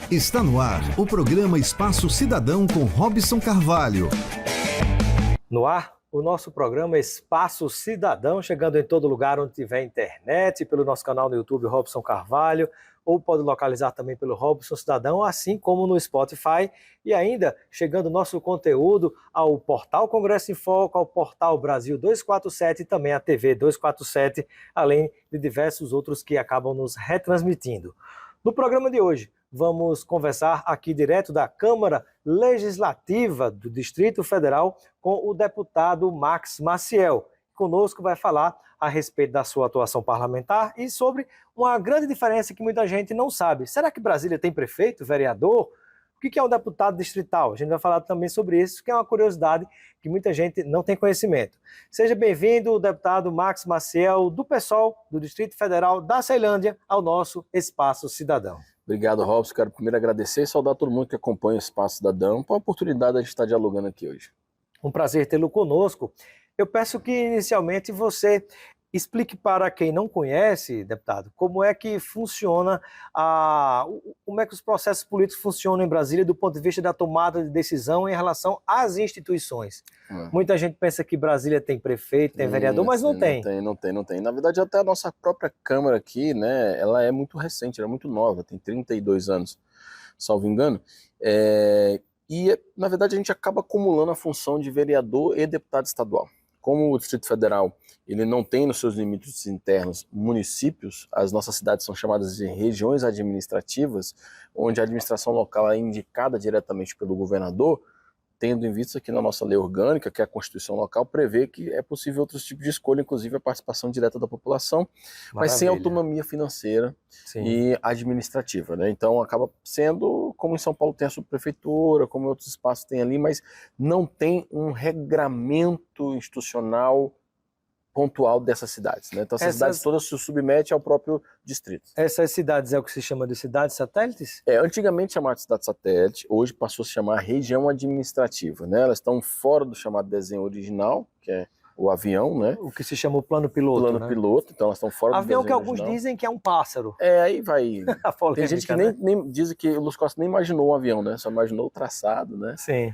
Está no ar o programa Espaço Cidadão com Robson Carvalho. No ar, o nosso programa Espaço Cidadão, chegando em todo lugar onde tiver internet, pelo nosso canal no YouTube Robson Carvalho, ou pode localizar também pelo Robson Cidadão, assim como no Spotify, e ainda chegando nosso conteúdo ao portal Congresso em Foco, ao portal Brasil 247 e também à TV 247, além de diversos outros que acabam nos retransmitindo. No programa de hoje, vamos conversar aqui direto da Câmara Legislativa do Distrito Federal com o deputado Max Maciel. Conosco vai falar a respeito da sua atuação parlamentar e sobre uma grande diferença que muita gente não sabe. Será que Brasília tem prefeito, vereador? O que é um deputado distrital? A gente vai falar também sobre isso, que é uma curiosidade que muita gente não tem conhecimento. Seja bem-vindo, deputado Max Maciel, do PSOL, do Distrito Federal da Ceilândia, ao nosso Espaço Cidadão. Obrigado, Robson. Quero primeiro agradecer e saudar todo mundo que acompanha o Espaço Cidadão por a oportunidade de a gente estar dialogando aqui hoje. Um prazer tê-lo conosco. Eu peço que, inicialmente, você explique para quem não conhece, deputado, como é que funciona, como é que os processos políticos funcionam em Brasília do ponto de vista da tomada de decisão em relação às instituições. Muita gente pensa que Brasília tem prefeito, tem vereador, mas não tem. Não tem. Na verdade, até a nossa própria Câmara aqui, né, ela é muito recente, ela é muito nova, tem 32 anos, salvo engano. E, na verdade, a gente acaba acumulando a função de vereador e deputado estadual. Como o Distrito Federal ele não tem nos seus limites internos municípios, as nossas cidades são chamadas de regiões administrativas, onde a administração local é indicada diretamente pelo governador, tendo em vista que na nossa lei orgânica, que é a Constituição local, prevê que é possível outros tipos de escolha, inclusive a participação direta da população, mas sem autonomia financeira e administrativa, né? Então acaba sendo, como em São Paulo tem a subprefeitura, como em outros espaços tem ali, mas não tem um regramento institucional pontual dessas cidades, né? Então essas cidades todas se submetem ao próprio distrito. Essas cidades é o que se chama de cidades satélites? Antigamente chamava de cidade satélite, hoje passou a se chamar região administrativa, né? Elas estão fora do chamado desenho original, que é o avião, né? O que se chama o plano piloto, plano piloto, então elas estão fora do desenho original. Avião que alguns dizem que é um pássaro. Aí vai... Tem gente que nem diz que o Luz Costa nem imaginou um avião, né? Só imaginou o traçado, né? Sim.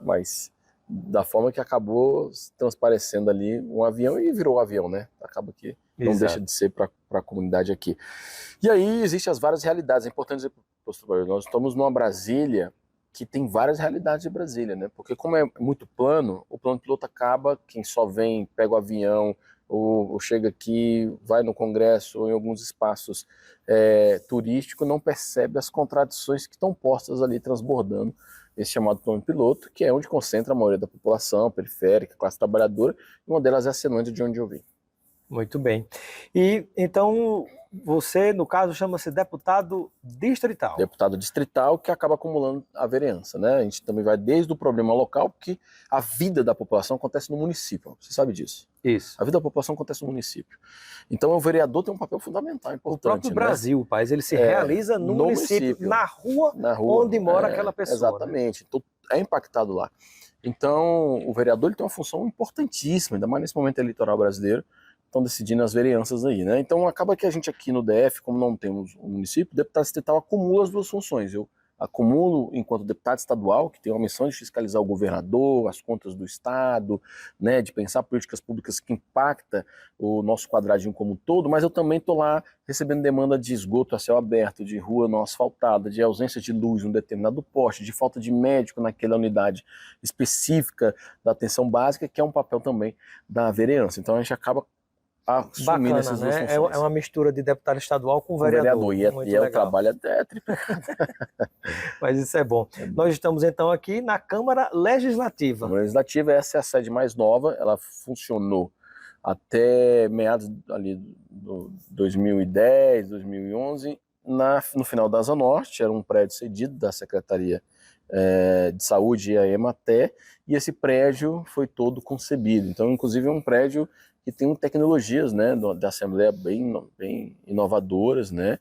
Mas da forma que acabou transparecendo ali um avião e virou um avião, né? Acaba que não deixa de ser para a comunidade aqui. E aí existem as várias realidades. É importante dizer para os trabalhadores, nós estamos numa Brasília que tem várias realidades de Brasília, né? Porque como é muito plano, o plano piloto acaba, quem só vem, pega o avião, ou chega aqui, vai no Congresso, ou em alguns espaços turísticos, não percebe as contradições que estão postas ali, transbordando esse chamado plano piloto, que é onde concentra a maioria da população periférica, classe trabalhadora, e uma delas é a Ceilândia, de onde eu vim. Muito bem. E então você, no caso, chama-se deputado distrital. Deputado distrital que acaba acumulando a vereança, né? A gente também vai desde o problema local, porque a vida da população acontece no município, você sabe disso. Isso. A vida da população acontece no município. Então o vereador tem um papel fundamental, importante. O próprio Brasil, pai, ele se realiza no município, na rua onde mora aquela pessoa. Exatamente, né? Então, é impactado lá. Então o vereador ele tem uma função importantíssima, ainda mais nesse momento eleitoral brasileiro, estão decidindo as vereanças aí, né? Então acaba que a gente aqui no DF, como não temos um município, o deputado distrital acumula as duas funções. Eu acumulo enquanto deputado estadual, que tem uma missão de fiscalizar o governador, as contas do estado, né, de pensar políticas públicas que impactam o nosso quadradinho como um todo, mas eu também estou lá recebendo demanda de esgoto a céu aberto, de rua não asfaltada, de ausência de luz em um determinado poste, de falta de médico naquela unidade específica da atenção básica, que é um papel também da vereança. Então a gente acaba bacana, essas duas funções. É uma mistura de deputado estadual com vereador. E o trabalho é triplicado. Mas isso é bom. Nós estamos então aqui na Câmara Legislativa. A Câmara Legislativa, essa é a sede mais nova, ela funcionou até meados ali do 2010, 2011, no final da Asa Norte, era um prédio cedido da Secretaria de Saúde e a Ematé, e esse prédio foi todo concebido. Então, inclusive, é um prédio que tem tecnologias, né, da Assembleia bem inovadoras, né?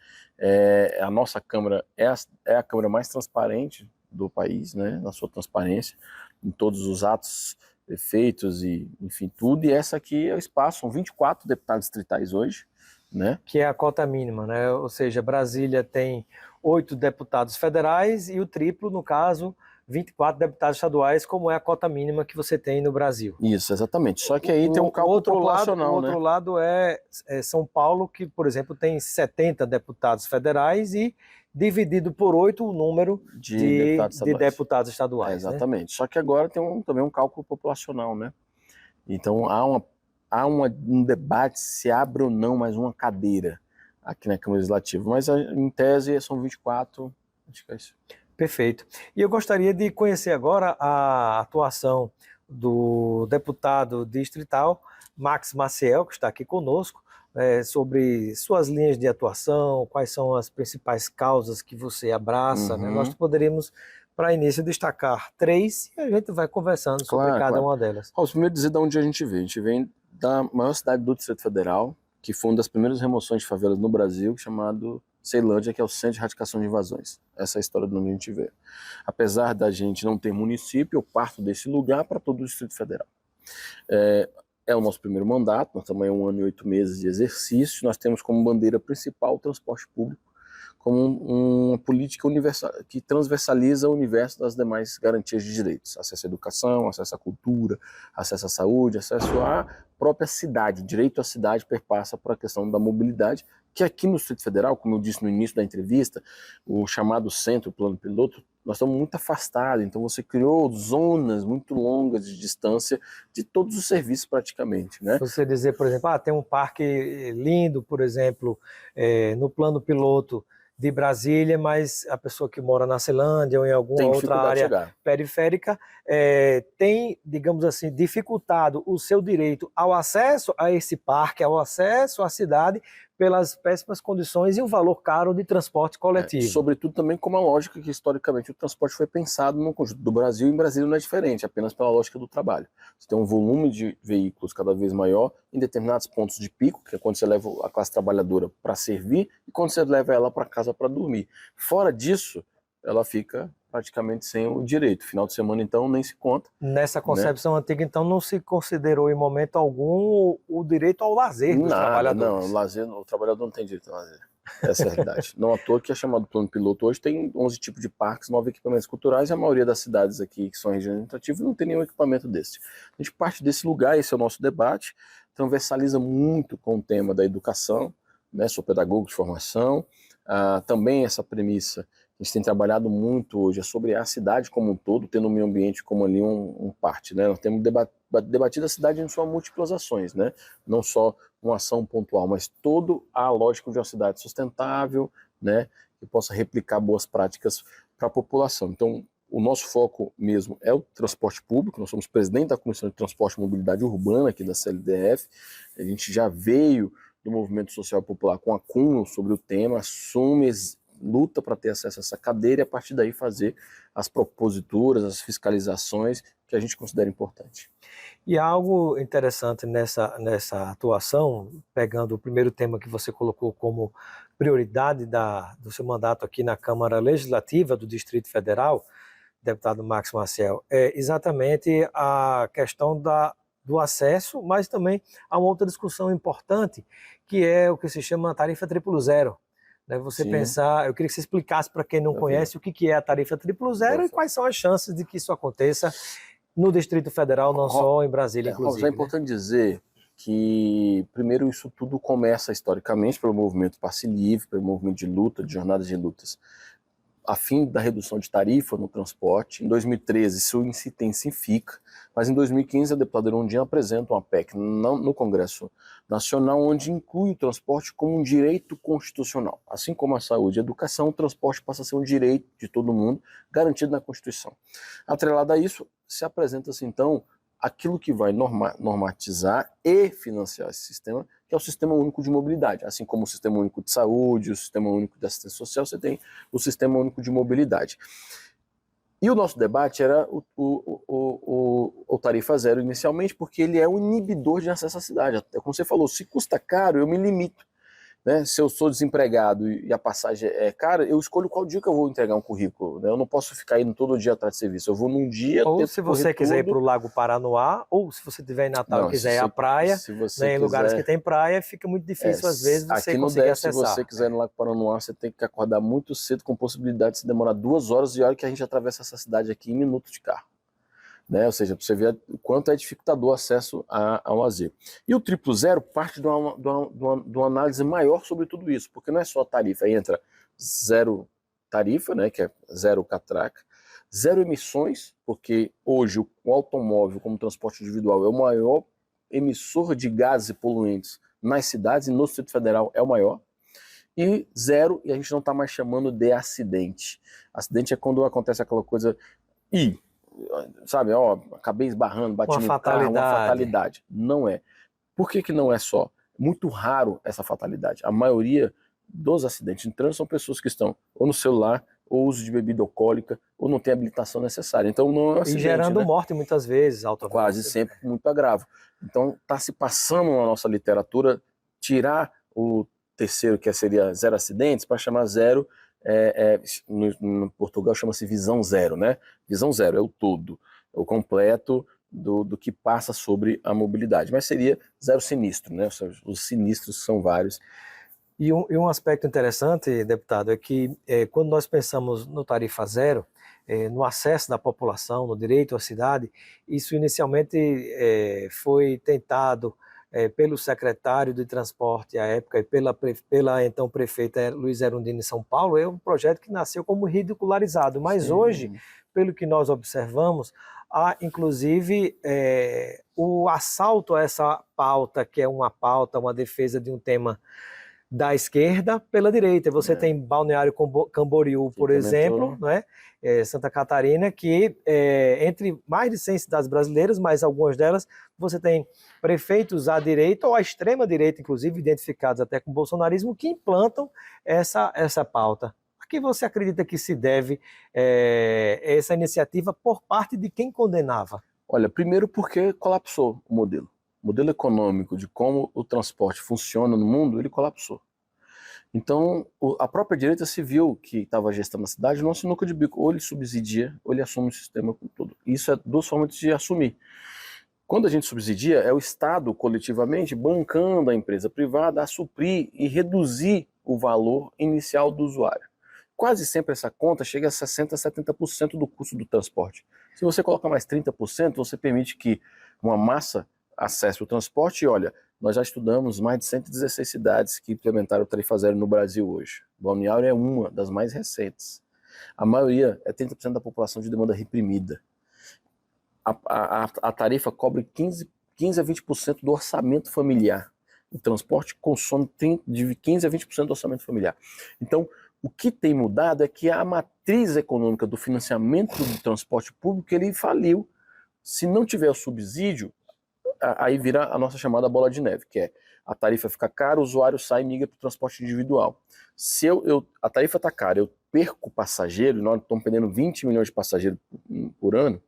A nossa Câmara é a Câmara mais transparente do país, né, na sua transparência, em todos os atos prefeitos e, enfim, tudo. E essa aqui é o espaço, são 24 deputados distritais hoje, né? Que é a cota mínima, né? Ou seja, Brasília tem 8 deputados federais e o triplo, no caso, 24 deputados estaduais, como é a cota mínima que você tem no Brasil. Isso, exatamente. Só que aí tem um cálculo proporcional, O outro lado é São Paulo, que, por exemplo, tem 70 deputados federais e dividido por 8 o número de deputados estaduais. Exatamente. Né? Só que agora tem também um cálculo populacional, né? Então há um debate se abre ou não mais uma cadeira aqui na Câmara Legislativa. Mas em tese são 24, acho que é isso. Perfeito. E eu gostaria de conhecer agora a atuação do deputado distrital Max Maciel, que está aqui conosco, sobre suas linhas de atuação, quais são as principais causas que você abraça. Né? Nós poderíamos, para início, destacar 3 e a gente vai conversando sobre cada uma delas. Primeiro dizer de onde a gente vem. A gente vem da maior cidade do Distrito Federal, que foi uma das primeiras remoções de favelas no Brasil, chamado Ceilândia, que é o Centro de Erradicação de Invasões. Essa é a história de onde a gente veio. Apesar da gente não ter município, eu parto desse lugar para todo o Distrito Federal. É o nosso primeiro mandato, nós estamos aí 1 ano e 8 meses de exercício, nós temos como bandeira principal o transporte público, como uma política universal, que transversaliza o universo das demais garantias de direitos. Acesso à educação, acesso à cultura, acesso à saúde, acesso à própria cidade. Direito à cidade perpassa por a questão da mobilidade, que aqui no Distrito Federal, como eu disse no início da entrevista, o chamado centro, o plano piloto, nós estamos muito afastados, então você criou zonas muito longas de distância de todos os serviços praticamente, né? Você dizer, por exemplo, tem um parque lindo, por exemplo, no plano piloto de Brasília, mas a pessoa que mora na Ceilândia ou em alguma outra área periférica tem, digamos assim, dificultado o seu direito ao acesso a esse parque, ao acesso à cidade, pelas péssimas condições e o valor caro de transporte coletivo. Sobretudo também com uma lógica que, historicamente, o transporte foi pensado no conjunto do Brasil, e em Brasília não é diferente, apenas pela lógica do trabalho. Você tem um volume de veículos cada vez maior em determinados pontos de pico, que é quando você leva a classe trabalhadora para servir e quando você leva ela para casa para dormir. Fora disso, ela fica praticamente sem o direito. Final de semana, então, nem se conta. Nessa concepção antiga, então, não se considerou em momento algum o direito ao lazer dos trabalhadores. Não, o trabalhador não tem direito ao lazer. Essa é a realidade. Não à toa que é chamado plano piloto hoje, tem 11 tipos de parques, 9 equipamentos culturais, e a maioria das cidades aqui, que são regiões administrativas, não tem nenhum equipamento desse. A gente parte desse lugar, esse é o nosso debate, transversaliza muito com o tema da educação, né, sou pedagogo de formação, também essa premissa a gente tem trabalhado muito hoje é sobre a cidade como um todo, tendo o meio ambiente como ali um parte, né? Nós temos debatido a cidade em suas múltiplas ações, né? Não só uma ação pontual, mas toda a lógica de uma cidade sustentável, né? Que possa replicar boas práticas para a população. Então, o nosso foco mesmo é o transporte público. Nós somos presidente da Comissão de Transporte e Mobilidade Urbana aqui da CLDF. A gente já veio do movimento social popular com acúmulo sobre o tema, assume, luta para ter acesso a essa cadeira e a partir daí fazer as proposituras, as fiscalizações que a gente considera importante. E algo interessante nessa atuação, pegando o primeiro tema que você colocou como prioridade do seu mandato aqui na Câmara Legislativa do Distrito Federal, deputado Max Maciel, é exatamente a questão do acesso, mas também há uma outra discussão importante, que é o que se chama a tarifa 000. Você pensar, eu queria que você explicasse para quem não conhece o que é a tarifa 000 e quais são as chances de que isso aconteça no Distrito Federal, não só em Brasília, inclusive. É importante dizer que, primeiro, isso tudo começa historicamente pelo movimento Passe Livre, pelo movimento de luta, de jornadas de lutas, a fim da redução de tarifa no transporte. Em 2013 isso se intensifica, mas em 2015 a deputada Erundina apresenta uma PEC no Congresso Nacional, onde inclui o transporte como um direito constitucional. Assim como a saúde e a educação, o transporte passa a ser um direito de todo mundo, garantido na Constituição. Atrelado a isso, se apresenta-se então aquilo que vai normatizar e financiar esse sistema, que é o Sistema Único de Mobilidade. Assim como o Sistema Único de Saúde, o Sistema Único de Assistência Social, você tem o Sistema Único de Mobilidade. E o nosso debate era o tarifa zero inicialmente, porque ele é o inibidor de acesso à cidade. Como você falou, se custa caro, eu me limito. né? Se eu sou desempregado e a passagem é cara, eu escolho qual dia que eu vou entregar um currículo, né? Eu não posso ficar indo todo dia atrás de serviço. Eu vou num dia, Ou tento se correr você quiser ir tudo. para o Lago Paranoá, ou se você estiver em Natal e Não, quiser ir à praia, se você né, em lugares que quiser, tem praia, fica muito difícil às vezes você aqui no conseguir DF, se você acessar. quiser ir no Lago Paranoá, você tem que acordar muito cedo, com possibilidade de se demorar 2 horas, e olha que a gente atravessa essa cidade aqui em minutos de carro. Né? Ou seja, para você ver o quanto é dificultador o acesso ao lazer. E o 000 parte de uma análise maior sobre tudo isso, porque não é só a tarifa, aí entra zero tarifa, né, que é zero catraca, zero emissões, porque hoje o automóvel como transporte individual é o maior emissor de gases poluentes nas cidades, e no Distrito Federal é o maior, e zero, e a gente não está mais chamando de acidente. Acidente é quando acontece aquela coisa, sabe, ó, acabei esbarrando, bati no carro, uma fatalidade. Não é. Por que não é só? Muito raro essa fatalidade. A maioria dos acidentes em trânsito são pessoas que estão ou no celular, ou uso de bebida alcoólica, ou não tem habilitação necessária. Então não é um acidente, E gerando né? morte muitas vezes, Quase sempre muito agravo. Então está se passando na nossa literatura tirar o terceiro, que seria zero acidentes, para chamar zero. No Portugal chama-se visão zero, né? Visão zero é o todo, é o completo do que passa sobre a mobilidade, mas seria zero sinistro, né? Os sinistros são vários. E um aspecto interessante, deputado, é que quando nós pensamos no tarifa zero, no acesso da população, no direito à cidade, isso inicialmente foi tentado pelo secretário de transporte à época e pela então prefeita Luiz Erundina em São Paulo. É um projeto que nasceu como ridicularizado, mas Sim. Hoje, pelo que nós observamos, há inclusive o assalto a essa pauta, que é uma defesa de um tema da esquerda pela direita. Você tem Balneário Camboriú, por exemplo, né? Santa Catarina, que entre mais de 100 cidades brasileiras, mas algumas delas você tem prefeitos à direita ou à extrema direita, inclusive identificados até com o bolsonarismo, que implantam essa pauta. A que você acredita que se deve essa iniciativa por parte de quem condenava? Olha, primeiro porque colapsou o modelo. O modelo econômico de como o transporte funciona no mundo, ele colapsou. Então, a própria direita se viu que estava gestando a cidade, não sinuca de bico. Ou ele subsidia, ou ele assume o sistema com tudo. Isso é duas formas de assumir. Quando a gente subsidia, é o Estado, coletivamente, bancando a empresa privada a suprir e reduzir o valor inicial do usuário. Quase sempre essa conta chega a 60% a 70% do custo do transporte. Se você colocar mais 30%, você permite que uma massa acesse o transporte. E olha, nós já estudamos mais de 116 cidades que implementaram o tarifa zero no Brasil hoje. Balneário é uma das mais recentes. A maioria é 30% da população de demanda reprimida. A tarifa cobre 15 a 20% do orçamento familiar. O transporte consome de 15 a 20% do orçamento familiar. Então, o que tem mudado é que a matriz econômica do financiamento do transporte público ele faliu. Se não tiver o subsídio, aí vira a nossa chamada bola de neve, que é a tarifa fica cara, o usuário sai e migra para o transporte individual. Se a tarifa está cara, eu perco passageiro, nós estamos perdendo 20 milhões de passageiros por ano,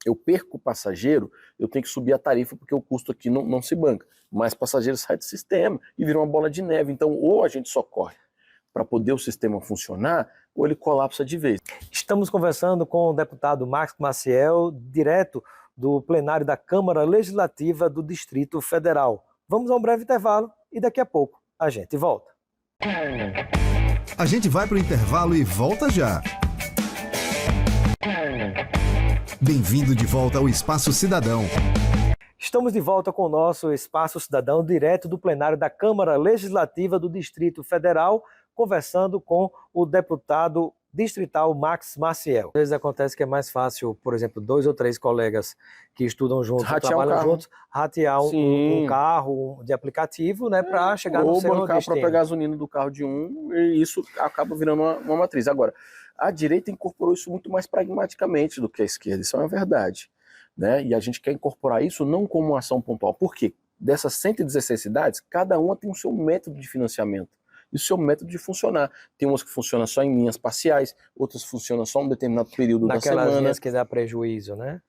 eu perco passageiro, eu tenho que subir a tarifa porque o custo aqui não se banca. Mais passageiros saem do sistema e vira uma bola de neve. Então, ou a gente socorre para poder o sistema funcionar, ou ele colapsa de vez. Estamos conversando com o deputado Max Maciel, direto do plenário da Câmara Legislativa do Distrito Federal. Vamos a um breve intervalo e daqui a pouco a gente volta. A gente vai para o intervalo e volta já. Bem-vindo de volta ao Espaço Cidadão. Estamos de volta com o nosso Espaço Cidadão, direto do plenário da Câmara Legislativa do Distrito Federal, conversando com o deputado distrital Max Maciel. Às vezes acontece que é mais fácil, por exemplo, 2 ou 3 colegas que estudam juntos, trabalham juntos, ratear um carro de aplicativo, né, para chegar no seu destino. Ou bancar a própria gasolina do carro de um, e isso acaba virando uma matriz. Agora, a direita incorporou isso muito mais pragmaticamente do que a esquerda, isso é uma verdade. Né? E a gente quer incorporar isso não como uma ação pontual. Por quê? Dessas 116 cidades, cada uma tem o seu método de financiamento e o seu método de funcionar. Tem umas que funcionam só em linhas parciais, outras funcionam só em um determinado período da semana. Naquelas linhas que dá prejuízo, né?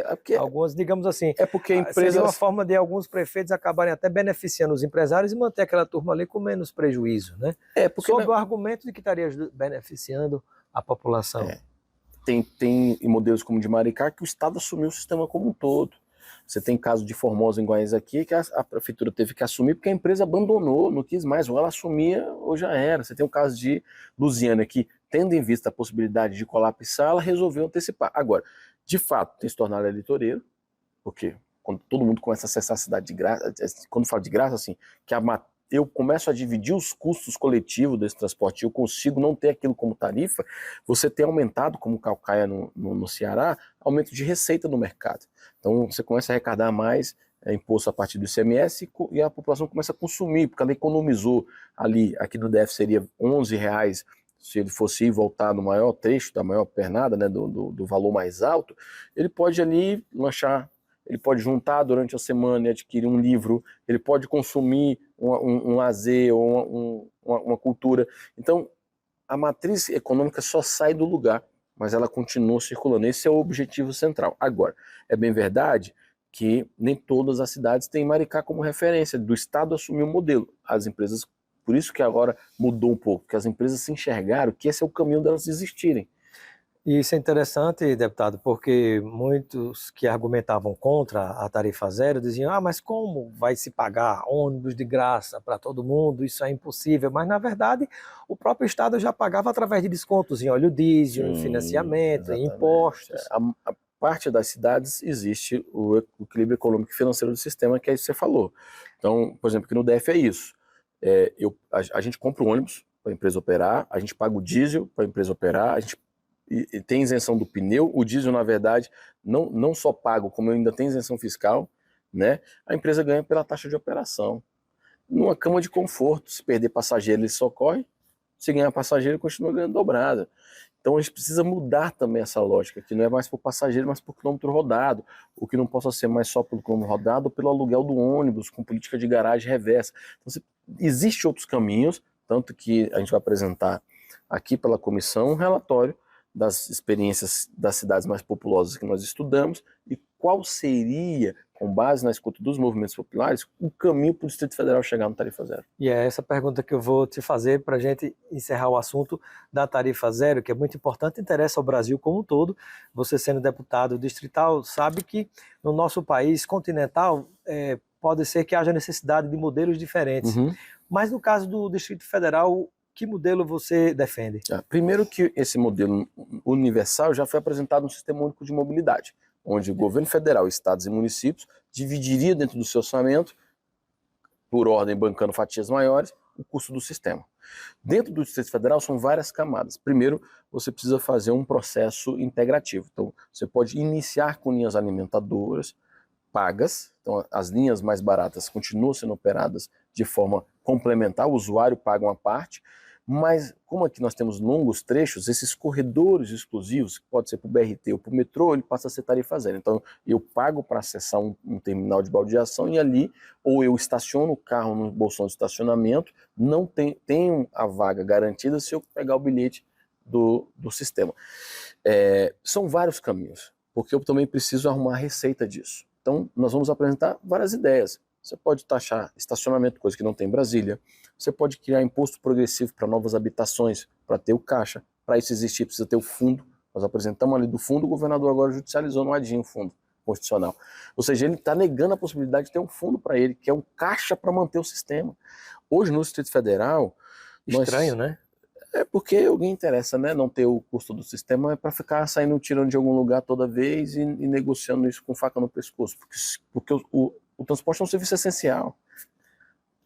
Porque Algumas, digamos assim, a empresa... seria uma forma de alguns prefeitos acabarem até beneficiando os empresários e manter aquela turma ali com menos prejuízo, né? Sob o argumento de que estaria beneficiando a população. Tem modelos como o de Maricá que o Estado assumiu o sistema como um todo. Você tem caso de Formosa em Goiás aqui que a prefeitura teve que assumir porque a empresa abandonou, não quis mais, ou ela assumia ou já era. Você tem o caso de Lusiânia que, tendo em vista a possibilidade de colapsar, ela resolveu antecipar. Agora, de fato, tem se tornado eleitoreiro, porque quando todo mundo começa a acessar a cidade de graça, quando falo de graça, assim, que eu começo a dividir os custos coletivos desse transporte, eu consigo não ter aquilo como tarifa, você tem aumentado, como calcaia no Ceará, aumento de receita no mercado. Então você começa a arrecadar mais imposto a partir do ICMS e a população começa a consumir, porque ela economizou ali, aqui no DF seria R$11, se ele fosse ir voltar no maior trecho, da maior pernada, né, do valor mais alto, ele pode ali lanchar, ele pode juntar durante a semana e adquirir um livro, ele pode consumir um lazer ou uma cultura. Então, a matriz econômica só sai do lugar, mas ela continua circulando. Esse é o objetivo central. Agora, é bem verdade que nem todas as cidades têm Maricá como referência, do Estado assumir o modelo. As empresas, por isso que agora mudou um pouco, porque as empresas se enxergaram que esse é o caminho delas existirem. E isso é interessante, deputado, porque muitos que argumentavam contra a tarifa zero diziam, mas como vai se pagar ônibus de graça para todo mundo? Isso é impossível. Mas, na verdade, o próprio Estado já pagava através de descontos em óleo diesel, em financiamento, em impostos. A parte das cidades existe o equilíbrio econômico e financeiro do sistema, que é isso que você falou. Então, por exemplo, aqui no DF é isso. A gente compra o ônibus para a empresa operar, a gente paga o diesel para a empresa operar, a gente e tem isenção do pneu, o diesel, na verdade, não só pago, como ainda tem isenção fiscal, né? A empresa ganha pela taxa de operação. Numa cama de conforto, se perder passageiro, ele socorre, se ganhar passageiro, ele continua ganhando dobrada. Então a gente precisa mudar também essa lógica, que não é mais por passageiro, mas por quilômetro rodado, o que não possa ser mais só pelo quilômetro rodado ou pelo aluguel do ônibus, com política de garagem reversa. Então, existem outros caminhos, tanto que a gente vai apresentar aqui pela comissão um relatório das experiências das cidades mais populosas que nós estudamos e qual seria, com base na escuta dos movimentos populares, o caminho para o Distrito Federal chegar no tarifa zero. E é essa pergunta que eu vou te fazer para a gente encerrar o assunto da tarifa zero, que é muito importante, interessa ao Brasil como um todo. Você sendo deputado distrital, sabe que no nosso país continental pode ser que haja necessidade de modelos diferentes. Mas no caso do Distrito Federal, que modelo você defende? Primeiro que esse modelo universal já foi apresentado no Sistema Único de Mobilidade, onde o governo federal, estados e municípios dividiria dentro do seu orçamento, por ordem bancando fatias maiores, o custo do sistema. Dentro do Distrito Federal são várias camadas. Primeiro, você precisa fazer um processo integrativo. Então, você pode iniciar com linhas alimentadoras pagas, então as linhas mais baratas continuam sendo operadas de forma complementar, o usuário paga uma parte, mas como aqui nós temos longos trechos, esses corredores exclusivos, que pode ser para o BRT ou para o metrô, ele passa a ser tarifa zero. Então eu pago para acessar um terminal de baldeação e ali, ou eu estaciono o carro no bolsão de estacionamento, não tenho a vaga garantida se eu pegar o bilhete do sistema. São vários caminhos, porque eu também preciso arrumar a receita disso. Então nós vamos apresentar várias ideias. Você pode taxar estacionamento, coisa que não tem em Brasília. Você pode criar imposto progressivo para novas habitações, para ter o caixa. Para isso existir, precisa ter o fundo. Nós apresentamos ali do fundo, o governador agora judicializou no ADIM o fundo constitucional. Ou seja, ele está negando a possibilidade de ter um fundo para ele, que é um caixa para manter o sistema. Hoje, no Distrito Federal... Estranho, né? É porque alguém interessa, né? Não ter o custo do sistema é para ficar saindo, tirando de algum lugar toda vez e negociando isso com faca no pescoço. Porque o transporte é um serviço essencial.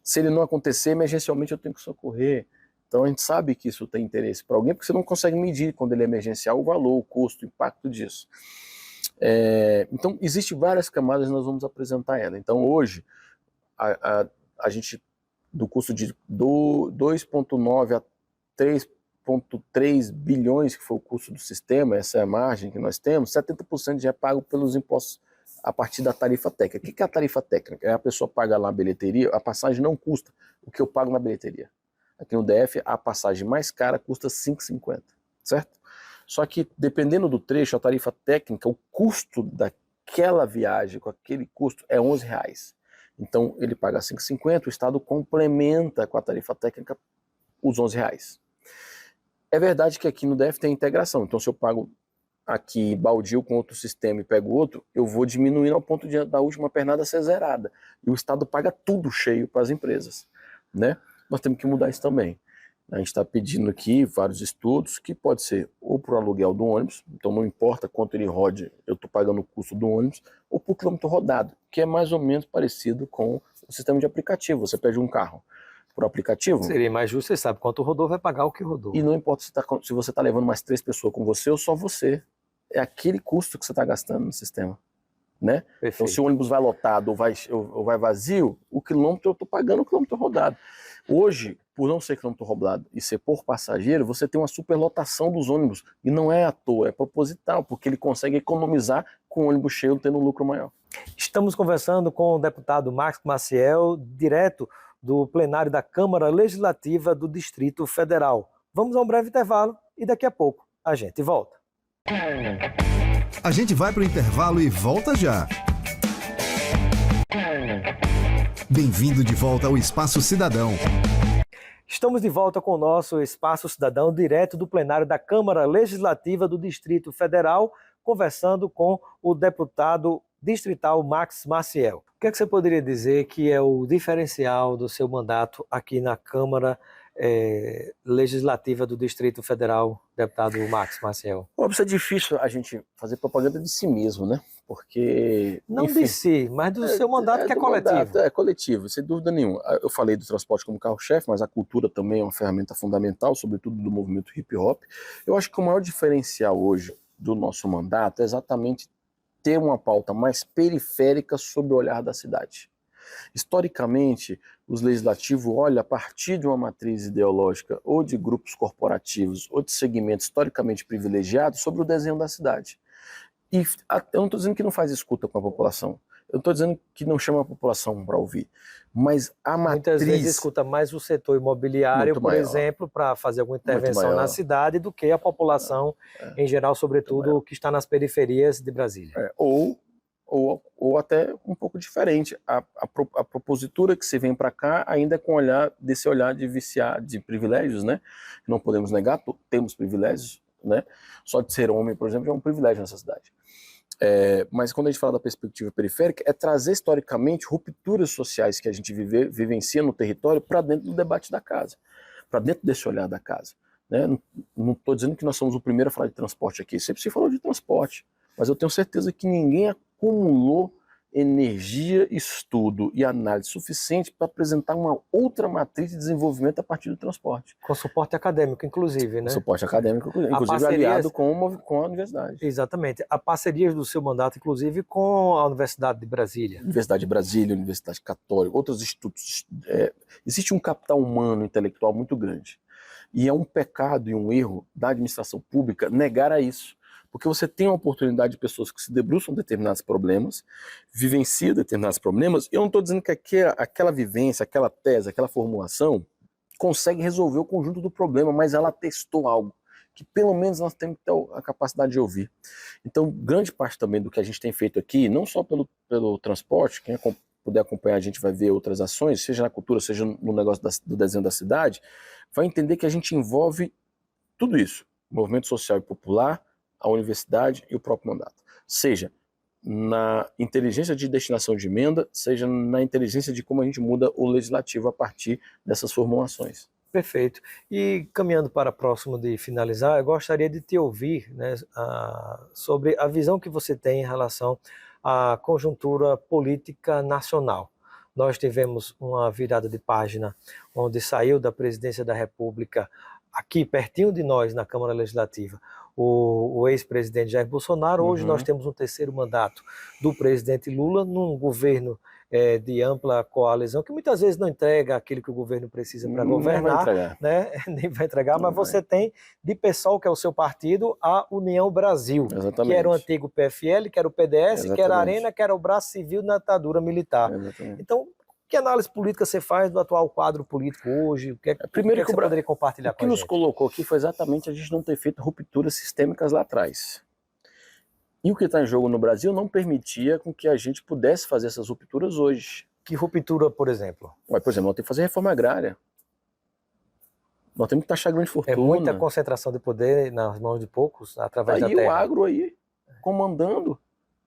Se ele não acontecer, emergencialmente eu tenho que socorrer. Então a gente sabe que isso tem interesse para alguém, porque você não consegue medir quando ele é emergencial o valor, o custo, o impacto disso. Então existem várias camadas e nós vamos apresentar ela. Então hoje, a gente, do custo de 2,9 a 3,3 bilhões, que foi o custo do sistema, essa é a margem que nós temos, 70% já é pago pelos impostos a partir da tarifa técnica. O que é a tarifa técnica? A pessoa paga lá a bilheteria, a passagem não custa o que eu pago na bilheteria. Aqui no DF, a passagem mais cara custa R$ 5,50, certo? Só que, dependendo do trecho, a tarifa técnica, o custo daquela viagem, com aquele custo, é R$11. Então, ele paga R$5,50, o Estado complementa com a tarifa técnica os R$11. É verdade que aqui no DF tem integração, então se eu pago aqui baldio com outro sistema e pego outro, eu vou diminuindo ao ponto da última pernada ser zerada. E o Estado paga tudo cheio para as empresas, né? Nós temos que mudar isso também. A gente está pedindo aqui vários estudos, que pode ser ou por aluguel do ônibus, então não importa quanto ele rode, eu estou pagando o custo do ônibus, ou por quilômetro rodado, que é mais ou menos parecido com o sistema de aplicativo. Você pede um carro por aplicativo. Seria mais justo, você sabe quanto rodou, vai pagar o que rodou. E não importa se você está levando mais 3 pessoas com você ou só você. É aquele custo que você está gastando no sistema, né? Então, se o ônibus vai lotado ou vai vazio, o quilômetro eu estou pagando o quilômetro rodado. Hoje, por não ser quilômetro rodado e ser por passageiro, você tem uma superlotação dos ônibus. E não é à toa, é proposital, porque ele consegue economizar com o ônibus cheio, tendo um lucro maior. Estamos conversando com o deputado Max Maciel, direto do plenário da Câmara Legislativa do Distrito Federal. Vamos a um breve intervalo e daqui a pouco a gente volta. A gente vai para o intervalo e volta já. Bem-vindo de volta ao Espaço Cidadão. Estamos de volta com o nosso Espaço Cidadão, direto do plenário da Câmara Legislativa do Distrito Federal, conversando com o deputado distrital Max Maciel. O que é que você poderia dizer que é o diferencial do seu mandato aqui na Câmara Legislativa do Distrito Federal, deputado Max Maciel? Isso é difícil a gente fazer propaganda de si mesmo, né? Porque... Não enfim, de si, mas do seu mandato que é coletivo. Mandato, é coletivo, sem dúvida nenhuma. Eu falei do transporte como carro-chefe, mas a cultura também é uma ferramenta fundamental, sobretudo do movimento hip-hop. Eu acho que o maior diferencial hoje do nosso mandato é exatamente ter uma pauta mais periférica sobre o olhar da cidade. Historicamente, os legislativos olham a partir de uma matriz ideológica ou de grupos corporativos ou de segmentos historicamente privilegiados sobre o desenho da cidade. E eu não estou dizendo que não faz escuta com a população, eu estou dizendo que não chama a população para ouvir, mas a matriz... Muitas vezes escuta mais o setor imobiliário, por exemplo, para fazer alguma intervenção na cidade do que a população em geral, sobretudo que está nas periferias de Brasília. Ou até um pouco diferente. A propositura que se vem para cá ainda é com desse olhar de viciar, de privilégios, né? Não podemos negar, temos privilégios, né? Só de ser homem, por exemplo, é um privilégio nessa cidade. Mas quando a gente fala da perspectiva periférica, é trazer historicamente rupturas sociais que a gente vivencia no território para dentro do debate da casa, para dentro desse olhar da casa, né? Não estou dizendo que nós somos o primeiro a falar de transporte aqui, sempre se falou de transporte, mas eu tenho certeza que ninguém acumulou energia, estudo e análise suficiente para apresentar uma outra matriz de desenvolvimento a partir do transporte. Com suporte acadêmico, inclusive, né? Suporte acadêmico, inclusive aliado com a universidade. Exatamente. A parceria do seu mandato, inclusive, com a Universidade de Brasília. Universidade de Brasília, Universidade Católica, outros institutos. Existe um capital humano, intelectual muito grande. E é um pecado e um erro da administração pública negar a isso. Porque você tem a oportunidade de pessoas que se debruçam em determinados problemas, vivenciam determinados problemas. Eu não estou dizendo que aquela vivência, aquela tese, aquela formulação consegue resolver o conjunto do problema, mas ela testou algo que pelo menos nós temos que ter a capacidade de ouvir. Então, grande parte também do que a gente tem feito aqui, não só pelo transporte, quem puder acompanhar a gente vai ver outras ações, seja na cultura, seja no negócio do desenho da cidade, vai entender que a gente envolve tudo isso, movimento social e popular, a universidade e o próprio mandato. Seja na inteligência de destinação de emenda, seja na inteligência de como a gente muda o legislativo a partir dessas formulações. Perfeito. E caminhando para próximo de finalizar, eu gostaria de te ouvir, né, sobre a visão que você tem em relação à conjuntura política nacional. Nós tivemos uma virada de página onde saiu da presidência da República, aqui pertinho de nós, na Câmara Legislativa, o ex-presidente Jair Bolsonaro. Hoje nós temos um terceiro mandato do presidente Lula num governo de ampla coalizão, que muitas vezes não entrega aquilo que o governo precisa para governar, né? Nem vai entregar, mas você tem de PSOL, que é o seu partido, a União Brasil, que era o antigo PFL, que era o PDS, que era a Arena, que era o Braço Civil da ditadura militar. Então, Que análise política você faz do atual quadro político hoje? O que é que Primeiro você poderia compartilhar com a gente? O que nos colocou aqui foi exatamente a gente não ter feito rupturas sistêmicas lá atrás. E o que está em jogo no Brasil não permitia com que a gente pudesse fazer essas rupturas hoje. Que ruptura, por exemplo? Por exemplo, nós temos que fazer reforma agrária. Nós temos que taxar grande fortuna. É muita concentração de poder nas mãos de poucos através da terra. Aí o agro aí, comandando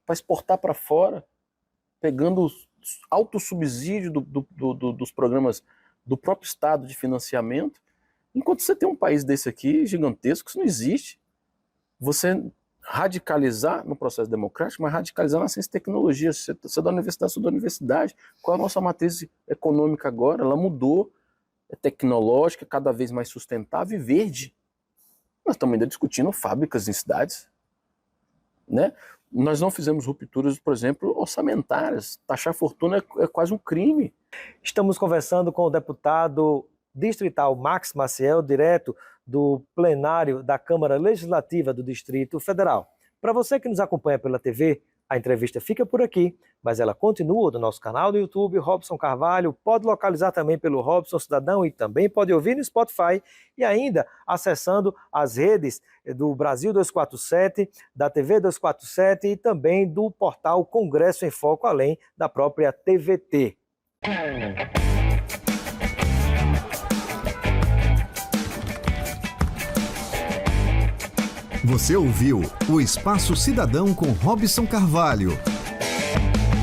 para exportar para fora, pegando alto subsídio dos programas do próprio Estado de financiamento. Enquanto você tem um país desse aqui, gigantesco, isso não existe. Você radicalizar no processo democrático, mas radicalizar na ciência e tecnologia. Você é da universidade, sou da universidade. Qual é a nossa matriz econômica agora? Ela mudou, é tecnológica, cada vez mais sustentável e verde. Nós estamos ainda discutindo fábricas em cidades, né? Nós não fizemos rupturas, por exemplo, orçamentárias. Taxar fortuna é quase um crime. Estamos conversando com o deputado distrital Max Maciel, direto do plenário da Câmara Legislativa do Distrito Federal. Para você que nos acompanha pela TV, a entrevista fica por aqui, mas ela continua no nosso canal do YouTube, Robson Carvalho, pode localizar também pelo Robson Cidadão e também pode ouvir no Spotify e ainda acessando as redes do Brasil 247, da TV 247 e também do portal Congresso em Foco, além da própria TVT. Você ouviu o Espaço Cidadão com Robson Carvalho.